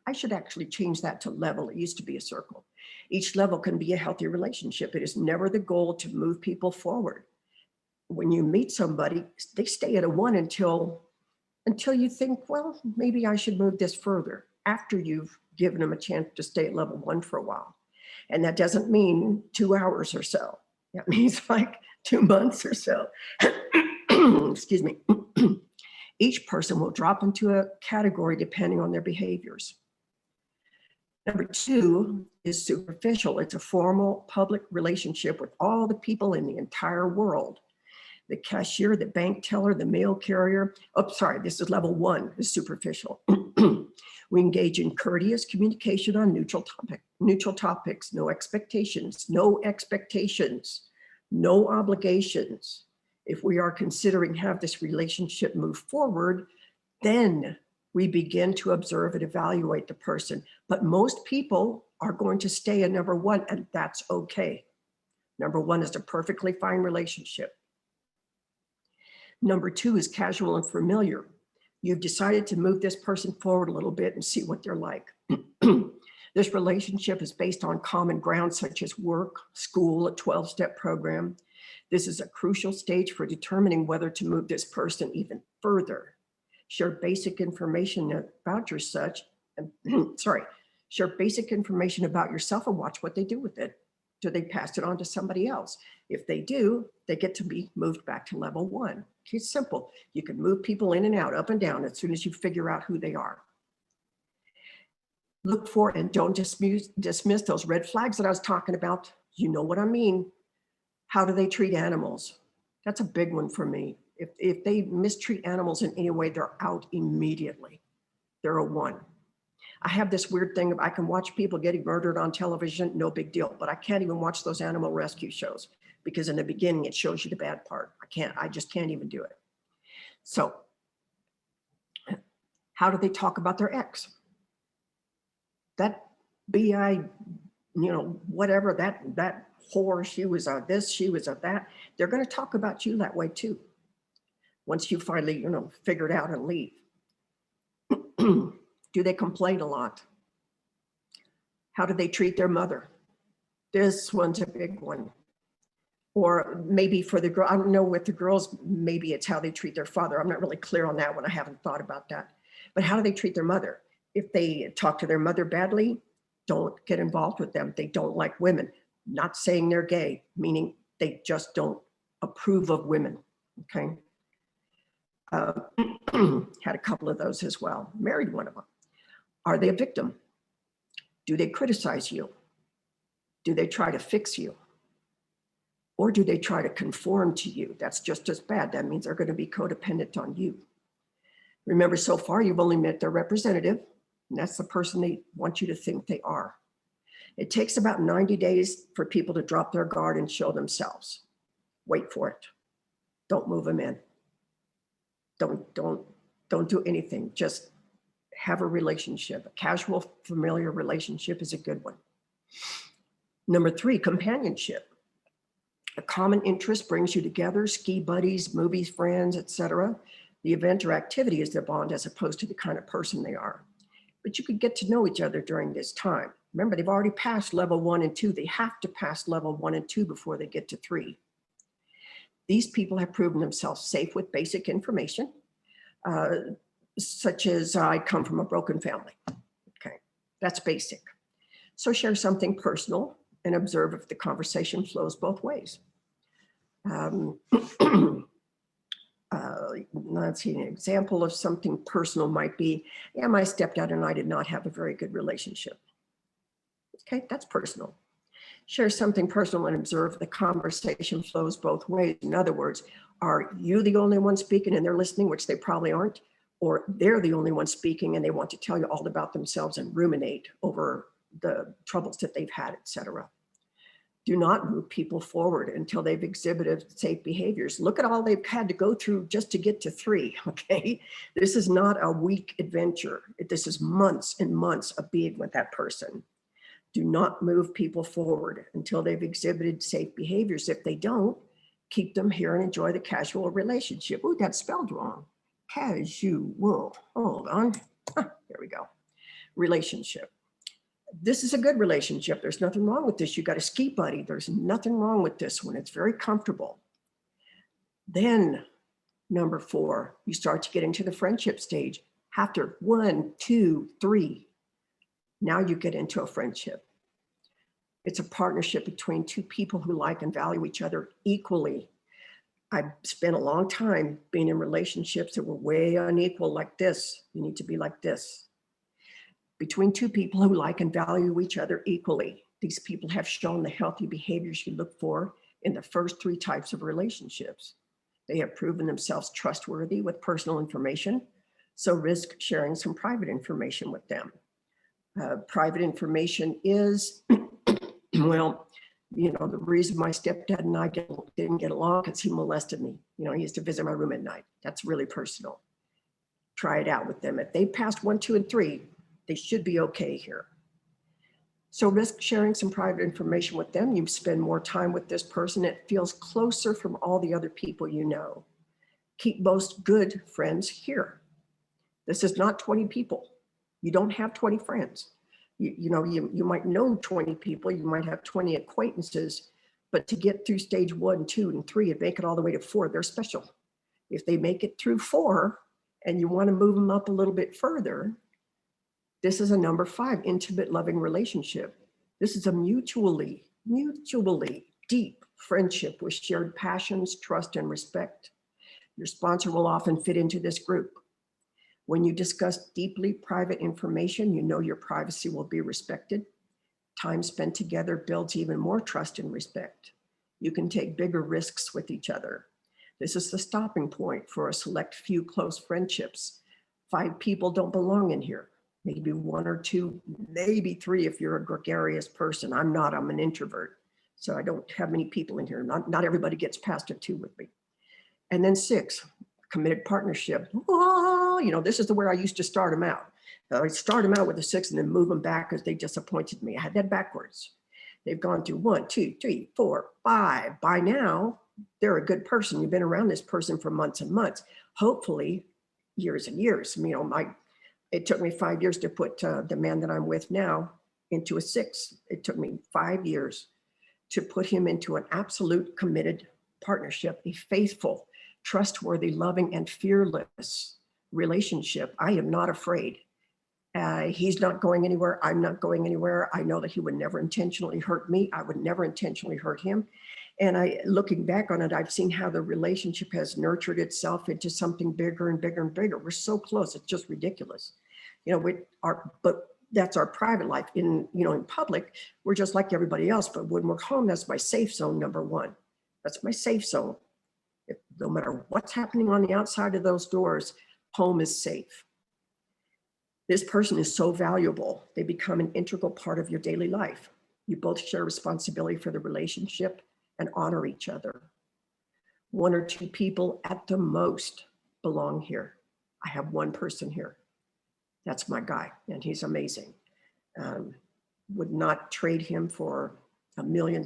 I should actually change that to level. It used to be a circle. Each level can be a healthy relationship. It is never the goal to move people forward. When you meet somebody, they stay at a 1 until you think, well, maybe I should move this further, after you've given them a chance to stay at level 1 for a while. And that doesn't mean 2 hours or so. That means like 2 months or so. Excuse me. Each person will drop into a category depending on their behaviors. Number 2 is superficial. It's a formal public relationship with all the people in the entire world. The cashier, the bank teller, the mail carrier. Oh, sorry, this is level 1, is superficial. We engage in courteous communication on neutral topics, no expectations, no obligations. If we are considering have this relationship move forward, then we begin to observe and evaluate the person. But most people are going to stay at number 1, and that's okay. Number 1 is a perfectly fine relationship. Number 2 is casual and familiar. You've decided to move this person forward a little bit and see what they're like. This relationship is based on common ground such as work, school, a 12-step program. This is a crucial stage for determining whether to move this person even further. Share basic information about share basic information about yourself and watch what they do with it. Do they pass it on to somebody else? If they do, they get to be moved back to level 1. It's simple. You can move people in and out, up and down, as soon as you figure out who they are. Look for and don't dismiss those red flags that I was talking about. You know what I mean. How do they treat animals? That's a big one for me. If they mistreat animals in any way, they're out immediately. They're a 1. I have this weird thing of I can watch people getting murdered on television, no big deal, but I can't even watch those animal rescue shows because in the beginning it shows you the bad part. I just can't even do it. So how do they talk about their ex? That whatever, that whore, she was a this, she was a that. They're going to talk about you that way too. Once you finally, figure it out and leave. Do they complain a lot? How do they treat their mother? This one's a big one. Or maybe for the girl, I don't know with the girls, maybe it's how they treat their father. I'm not really clear on that one. I haven't thought about that. But how do they treat their mother? If they talk to their mother badly, don't get involved with them. They don't like women. Not saying they're gay, meaning they just don't approve of women, okay? Had a couple of those as well. Married one of them. Are they a victim? Do they criticize you? Do they try to fix you? Or do they try to conform to you? That's just as bad. That means they're going to be codependent on you. Remember, so far you've only met their representative, and that's the person they want you to think they are. It takes about 90 days for people to drop their guard and show themselves. Wait for it. Don't move them in. Don't do anything. Just have a relationship. A casual, familiar relationship is a good one. Number 3, companionship. A common interest brings you together, ski buddies, movies, friends, etc. The event or activity is their bond as opposed to the kind of person they are. But you could get to know each other during this time. Remember, they've already passed level 1 and 2. They have to pass level 1 and 2 before they get to 3. These people have proven themselves safe with basic information, such as I come from a broken family. Okay, that's basic. So share something personal and observe if the conversation flows both ways. Let's see, an example of something personal might be, yeah, my stepdad and I did not have a very good relationship. Okay, that's personal. Share something personal and observe the conversation flows both ways. In other words, are you the only one speaking and they're listening, which they probably aren't, or they're the only one speaking and they want to tell you all about themselves and ruminate over the troubles that they've had, etc. Do not move people forward until they've exhibited safe behaviors. Look at all they've had to go through just to get to 3, okay? This is not a week adventure. This is months and months of being with that person. Do not move people forward until they've exhibited safe behaviors. If they don't, keep them here and enjoy the casual relationship. Ooh, that's spelled wrong. Casual, hold on. There we go. Relationship. This is a good relationship. There's nothing wrong with this. You got a ski buddy. There's nothing wrong with this one. It's very comfortable. Then number 4, you start to get into the friendship stage. After 1, 2, 3, now you get into a friendship. It's a partnership between 2 people who like and value each other equally. I've spent a long time being in relationships that were way unequal like this. You need to be like this. Between 2 people who like and value each other equally. These people have shown the healthy behaviors you look for in the first 3 types of relationships. They have proven themselves trustworthy with personal information, so risk sharing some private information with them. Private information is, well, you know, the reason my stepdad and I didn't get along because he molested me. You know, he used to visit my room at night. That's really personal. Try it out with them. If they passed 1, 2, and 3, they should be okay here. So risk sharing some private information with them. You spend more time with this person. It feels closer from all the other people you know. Keep most good friends here. This is not 20 people. You don't have 20 friends. You might know 20 people. You might have 20 acquaintances, but to get through stage 1, 2, and 3 and make it all the way to 4, they're special. If they make it through 4 and you want to move them up a little bit further, this is a number 5, intimate, loving relationship. This is a mutually deep friendship with shared passions, trust, and respect. Your sponsor will often fit into this group. When you discuss deeply private information, you know your privacy will be respected. Time spent together builds even more trust and respect. You can take bigger risks with each other. This is the stopping point for a select few close friendships. 5 people don't belong in here. Maybe 1 or 2, maybe 3 if you're a gregarious person. I'm not, I'm an introvert. So I don't have many people in here. Not everybody gets past a 2 with me. And then 6, committed partnership. Oh, you know, this is where I used to start them out. I start them out with a 6 and then move them back because they disappointed me. I had that backwards. They've gone through 1, 2, 3, 4, 5. By now, they're a good person. You've been around this person for months and months, hopefully years and years. You know, It took me 5 years to put the man that I'm with now into a 6. It took me 5 years to put him into an absolute committed partnership, a faithful, trustworthy, loving, and fearless relationship. I am not afraid. He's not going anywhere. I'm not going anywhere. I know that he would never intentionally hurt me. I would never intentionally hurt him. And looking back on it, I've seen how the relationship has nurtured itself into something bigger and bigger and bigger. We're so close. It's just ridiculous. But that's our private life. In public, we're just like everybody else. But when we're home, that's my safe zone, number one. That's my safe zone. No matter what's happening on the outside of those doors, home is safe. This person is so valuable. They become an integral part of your daily life. You both share responsibility for the relationship and honor each other. 1 or 2 people at the most belong here. I have one person here. That's my guy, and he's amazing. Would not trade him for $1 million.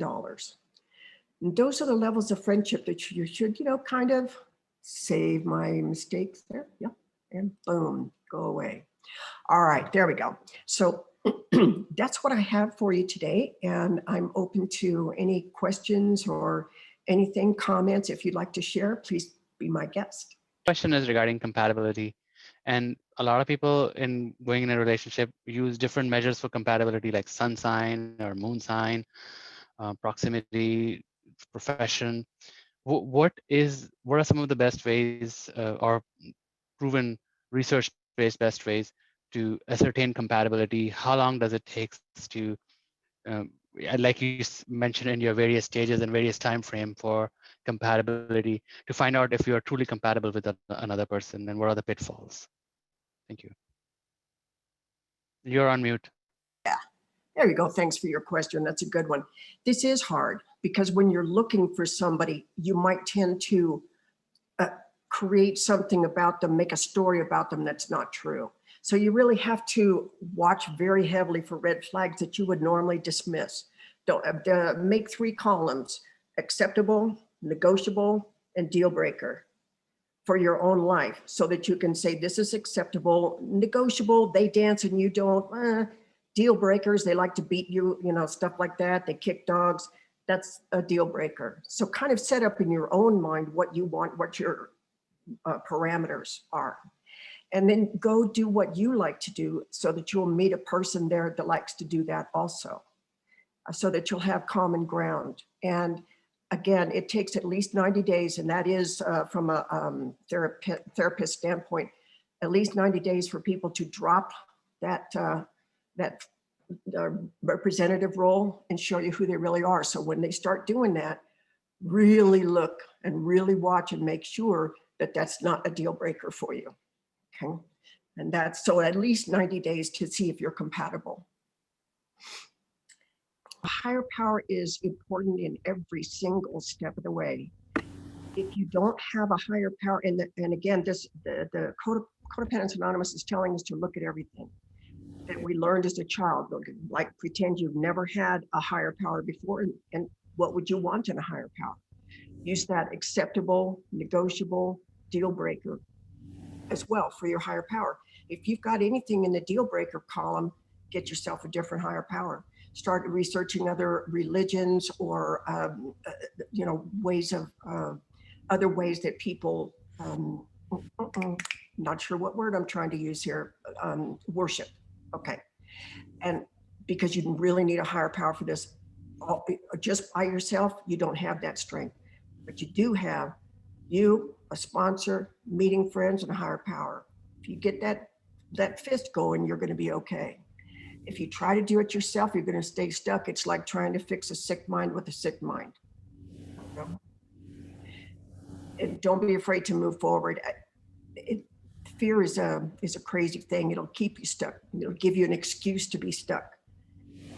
And those are the levels of friendship that you should, kind of save my mistakes there. Yep. And boom, go away. All right, there we go. So that's what I have for you today. And I'm open to any questions or anything, comments. If you'd like to share, please be my guest. Question is regarding compatibility. And a lot of people in going in a relationship use different measures for compatibility, like sun sign or moon sign, proximity, profession. What are some of the best ways or proven research-based best ways to ascertain compatibility? How long does it take to, like you mentioned in your various stages and various time frame for compatibility, to find out if you are truly compatible with another person, and what are the pitfalls? Thank you. You're on mute. Yeah, there you go. Thanks for your question. That's a good one. This is hard because when you're looking for somebody, you might tend to create something about them, make a story about them that's not true. So you really have to watch very heavily for red flags that you would normally dismiss. Don't make 3 columns: acceptable, negotiable, and deal breaker for your own life, so that you can say, this is acceptable, negotiable, they dance and you don't, deal breakers, they like to beat you, stuff like that, they kick dogs, that's a deal breaker. So kind of set up in your own mind what you want, what your parameters are. And then go do what you like to do, so that you'll meet a person there that likes to do that also, so that you'll have common ground. And again, it takes at least 90 days, and that is from a therapist standpoint, at least 90 days for people to drop that representative role and show you who they really are. So when they start doing that, really look and really watch and make sure that that's not a deal breaker for you. Okay, and that's so at least 90 days to see if you're compatible. A higher power is important in every single step of the way. If you don't have a higher power, and again, the Codependents Anonymous is telling us to look at everything that we learned as a child. Like pretend you've never had a higher power before, and what would you want in a higher power? Use that acceptable, negotiable, deal breaker as well for your higher power. If you've got anything in the deal breaker column, get yourself a different higher power. Start researching other religions or ways of other ways that people not sure what word I'm trying to use here, worship. Okay, and because you really need a higher power for this, just by yourself you don't have that strength, but you do have a sponsor, meeting friends, and a higher power. If you get that fist going, you're going to be okay. If you try to do it yourself, you're going to stay stuck. It's like trying to fix a sick mind with a sick mind. And don't be afraid to move forward. Fear is a crazy thing. It'll keep you stuck. It'll give you an excuse to be stuck.